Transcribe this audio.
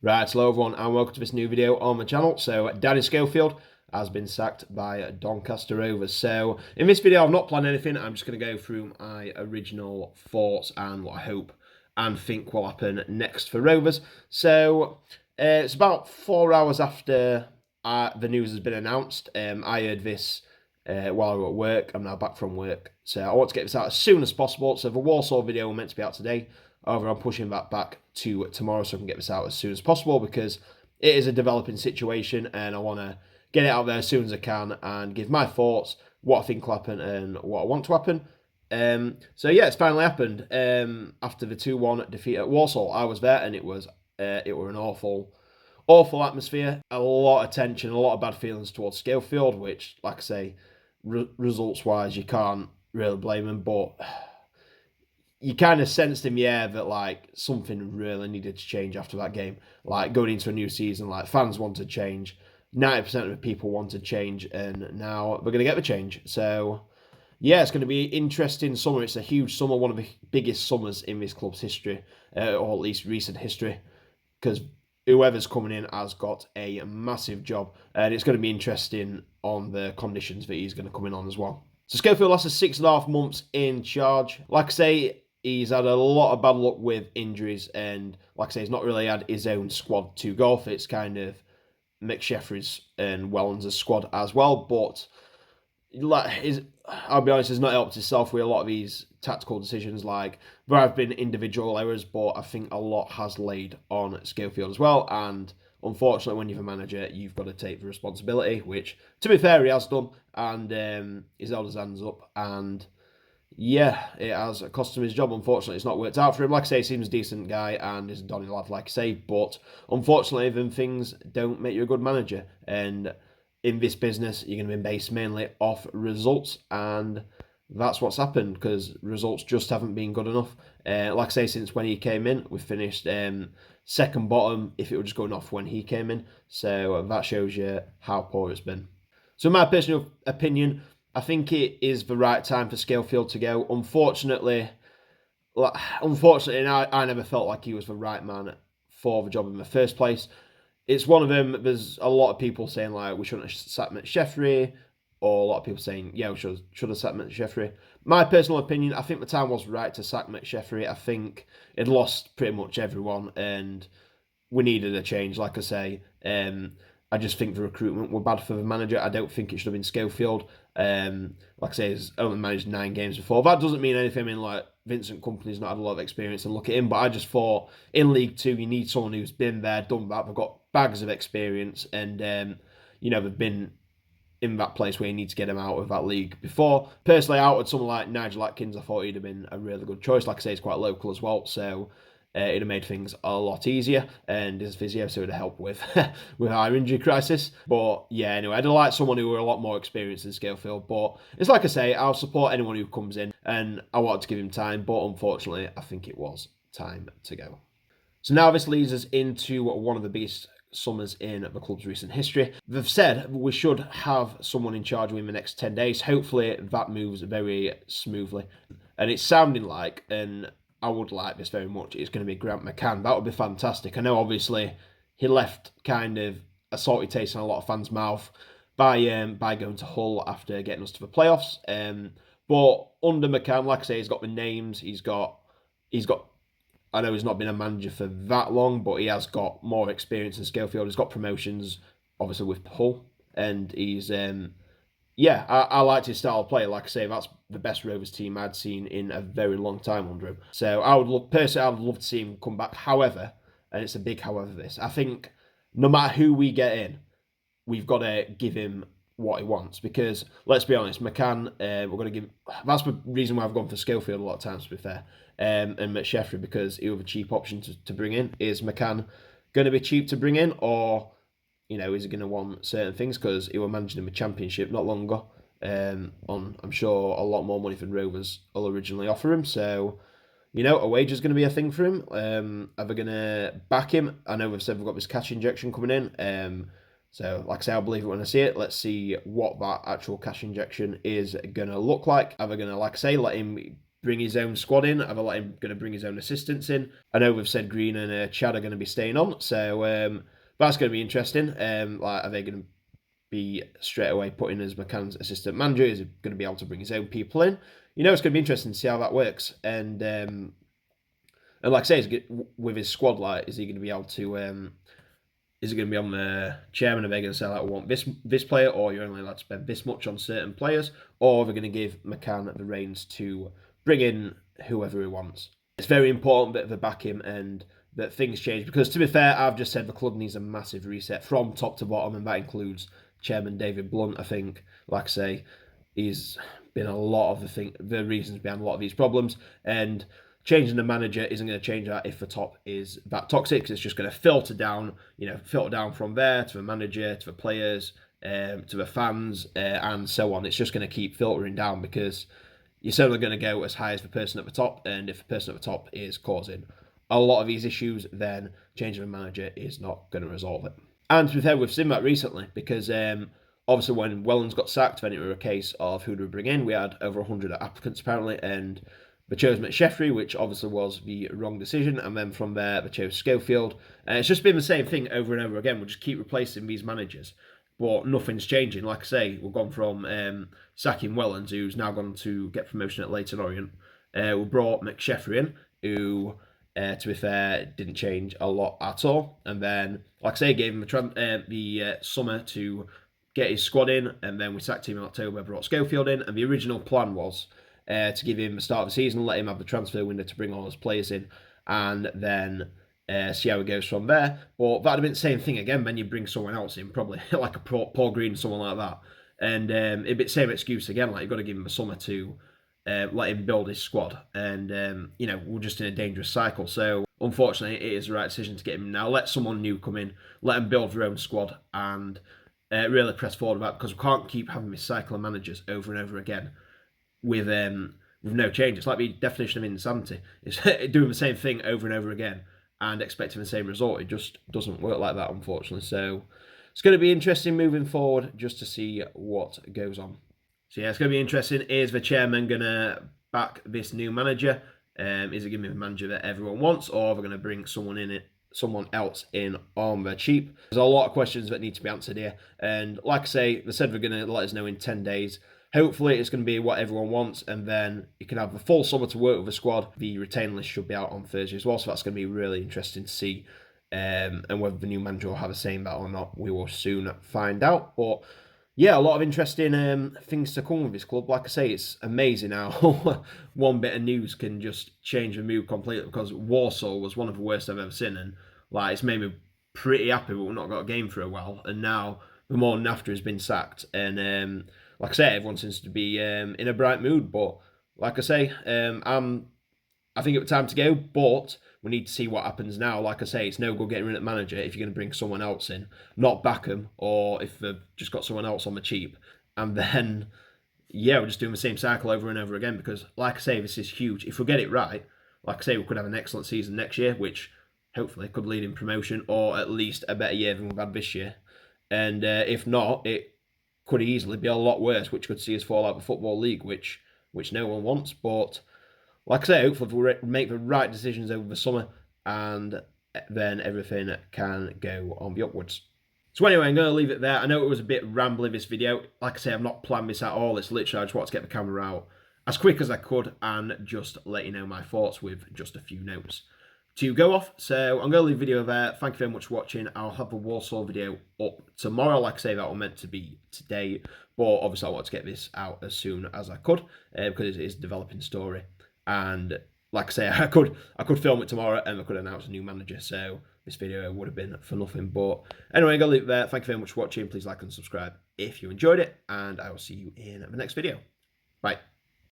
Right, hello everyone and welcome to this new video on my channel. So Danny Schofield has been sacked by Doncaster Rovers. So in this video I've not planned anything, I'm just going to go through my original thoughts and what I hope and think will happen next for Rovers. So it's about 4 hours after the news has been announced. I heard this while I was at work. I'm now back from work, so I want to get this out as soon as possible. So the Warsaw video was meant to be out today. However, I'm pushing that back to tomorrow so I can get this out as soon as possible because it is a developing situation and I want to get it out there as soon as I can and give my thoughts, what I think will happen and what I want to happen. So yeah, it's finally happened. After the 2-1 defeat at Warsaw, I was there and it were an awful atmosphere, a lot of tension, a lot of bad feelings towards Schofield, which, like I say, results-wise, you can't really blame him, but you kind of sensed in the air that like something really needed to change after that game. Like going into a new season, like fans wanted change, 90% of the people wanted change, and now we're going to get the change. So yeah, it's going to be an interesting summer. It's a huge summer, one of the biggest summers in this club's history, or at least recent history, because whoever's coming in has got a massive job, and it's going to be interesting on the conditions that he's going to come in on as well. So Schofield lasted 6.5 months in charge. Like I say, he's had a lot of bad luck with injuries, and like I say, he's not really had his own squad to go off. It's kind of McSheffrey's and Wellens' squad as well, but I'll be honest, he's not helped himself with a lot of these tactical decisions. Like, there have been individual errors, but I think a lot has laid on Schofield as well, and unfortunately, when you're a manager, you've got to take the responsibility, which, to be fair, he has done, and he's held his hands up, and yeah, it has cost him his job. Unfortunately, it's not worked out for him. Like I say, he seems a decent guy and is a Donny lad, like I say, but unfortunately, then things don't make you a good manager, and in this business, you're going to be based mainly off results, and that's what's happened because results just haven't been good enough. Like I say, since when he came in, we've finished second bottom if it were just going off when he came in. So that shows you how poor it's been. So in my personal opinion, I think it is the right time for Schofield to go. Unfortunately, I never felt like he was the right man for the job in the first place. It's one of them. There's a lot of people saying like we shouldn't have sacked McSheffrey, or a lot of people saying yeah we should have sacked McSheffrey. My personal opinion, I think the time was right to sack McSheffrey. I think it lost pretty much everyone, and we needed a change. Like I say, I just think the recruitment were bad for the manager. I don't think it should have been Schofield. Like I say, he's only managed 9 games before. That doesn't mean anything. I mean, like Vincent Kompany's not had a lot of experience, and look at him. But I just thought in League Two, you need someone who's been there, done that. They've got bags of experience, and they've been in that place where you need to get him out of that league before. Personally, out with someone like Nigel Atkins, I thought he'd have been a really good choice. Like I say, he's quite local as well, so it'd have made things a lot easier, and his physio, so it'd have helped with with our injury crisis. But yeah, anyway, I'd have liked someone who were a lot more experienced than Schofield. But it's like I say, I'll support anyone who comes in, and I wanted to give him time, but unfortunately, I think it was time to go. So now this leads us into one of the biggest summers in the club's recent history. They've said we should have someone in charge within the next 10 days. Hopefully that moves very smoothly. And it's sounding like, and I would like this very much, it's going to be Grant McCann. That would be fantastic. I know obviously he left kind of a salty taste in a lot of fans' mouth by going to Hull after getting us to the playoffs. But under McCann, like I say, he's got the names, he's got I know he's not been a manager for that long, but he has got more experience than Schofield. He's got promotions, obviously, with Hull. And he's, I liked his style of play. Like I say, that's the best Rovers team I'd seen in a very long time under him. So I would love to see him come back. However, and it's a big however this, I think no matter who we get in, we've got to give him what he wants, because let's be honest, McCann, we're going to give. That's the reason why I've gone for Schofield a lot of times, to be fair, and McSheffrey, because he was a cheap option to bring in. Is McCann going to be cheap to bring in, or is he going to want certain things because he was managing the Championship not long ago? On I'm sure a lot more money than Rovers will originally offer him. So a wage is going to be a thing for him. Are they going to back him? I know they've said we've got this cash injection coming in. So, like I say, I'll believe it when I see it. Let's see what that actual cash injection is going to look like. Are they going to, like I say, let him bring his own squad in? Have I let him going to bring his own assistants in? I know we've said Green and Chad are going to be staying on, so that's going to be interesting. Like, are they going to be straight away putting as McCann's assistant manager? Is he going to be able to bring his own people in? You know, it's going to be interesting to see how that works. And like I say, with his squad, like, is he going to be able to? Is it going to be on the chairman? Are they going to say, like, we want this player, or you're only allowed to spend this much on certain players, or are they going to give McCann the reins to bring in whoever he wants? It's very important that they back him and that things change, because to be fair, I've just said the club needs a massive reset from top to bottom, and that includes Chairman David Blunt. I think, like I say, he's been a lot of the reasons behind a lot of these problems, and changing the manager isn't going to change that if the top is that toxic, because it's just going to filter down from there to the manager, to the players, to the fans, and so on. It's just going to keep filtering down, because you're certainly going to go as high as the person at the top, and if the person at the top is causing a lot of these issues, then changing the manager is not going to resolve it. And to be fair, we've seen that recently, because obviously when Wellens got sacked, then it was a case of who do we bring in. We had over 100 applicants apparently, and they chose McSheffrey, which obviously was the wrong decision, and then from there they chose Schofield. It's just been the same thing over and over again. We'll just keep replacing these managers, but nothing's changing. Like I say, we've gone from sacking Wellens, who's now gone to get promotion at Leyton Orient. We brought McSheffrey in, who, to be fair, didn't change a lot at all. And then, like I say, gave him the summer to get his squad in, and then we sacked him in October, brought Schofield in, and the original plan was to give him the start of the season, let him have the transfer window to bring all his players in, and then see how it goes from there. But that'd have been the same thing again. Then you bring someone else in, probably like a Paul Green, someone like that, and it'd be the same excuse again. Like, you've got to give him a summer to let him build his squad, and we're just in a dangerous cycle. So unfortunately, it is the right decision to get him now. Let someone new come in, let him build their own squad, and really press forward about it, because we can't keep having this cycle of managers over and over again with no change. It's like the definition of insanity. It's doing the same thing over and over again and expecting the same result. It just doesn't work like that, unfortunately. So it's going to be interesting moving forward just to see what goes on. So yeah, it's going to be interesting. Is the chairman going to back this new manager? Is it going to be the manager that everyone wants, or are they going to bring someone else in on the cheap? There's a lot of questions that need to be answered here, and like I say, they said they're going to let us know in 10 days. Hopefully it's going to be what everyone wants, and then you can have the full summer to work with the squad. The retain list should be out on Thursday as well, so that's going to be really interesting to see. And whether the new manager will have a say in that or not, we will soon find out. But yeah, a lot of interesting things to come with this club. Like I say, it's amazing how one bit of news can just change the mood completely, because Warsaw was one of the worst I've ever seen, and like, it's made me pretty happy that we've not got a game for a while, and now the morning after has been sacked, and like I say, everyone seems to be in a bright mood. But like I say, I think it's time to go, but we need to see what happens now. Like I say, it's no good getting rid of the manager if you're going to bring someone else in, not back them, or if they've just got someone else on the cheap. And then, yeah, we're just doing the same cycle over and over again, because like I say, this is huge. If we get it right, like I say, we could have an excellent season next year, which hopefully could lead in promotion, or at least a better year than we've had this year. And if not, it could easily be a lot worse, which could see us fall out of the Football League, which no one wants. But like I say, hopefully we'll make the right decisions over the summer, and then everything can go on the upwards. So anyway, I'm going to leave it there. I know it was a bit rambly, this video. Like I say, I've not planned this at all. It's literally, I just want to get the camera out as quick as I could and just let you know my thoughts with just a few notes to go off. So I'm going to leave the video there. Thank you very much for watching. I'll have the Warsaw video up tomorrow. Like I say, that was meant to be today, but obviously I want to get this out as soon as I could, because it is a developing story. And like I say, I could film it tomorrow and I could announce a new manager, so this video would have been for nothing. But anyway, I'm going to leave it there. Thank you very much for watching. Please like and subscribe if you enjoyed it, and I will see you in the next video. Bye.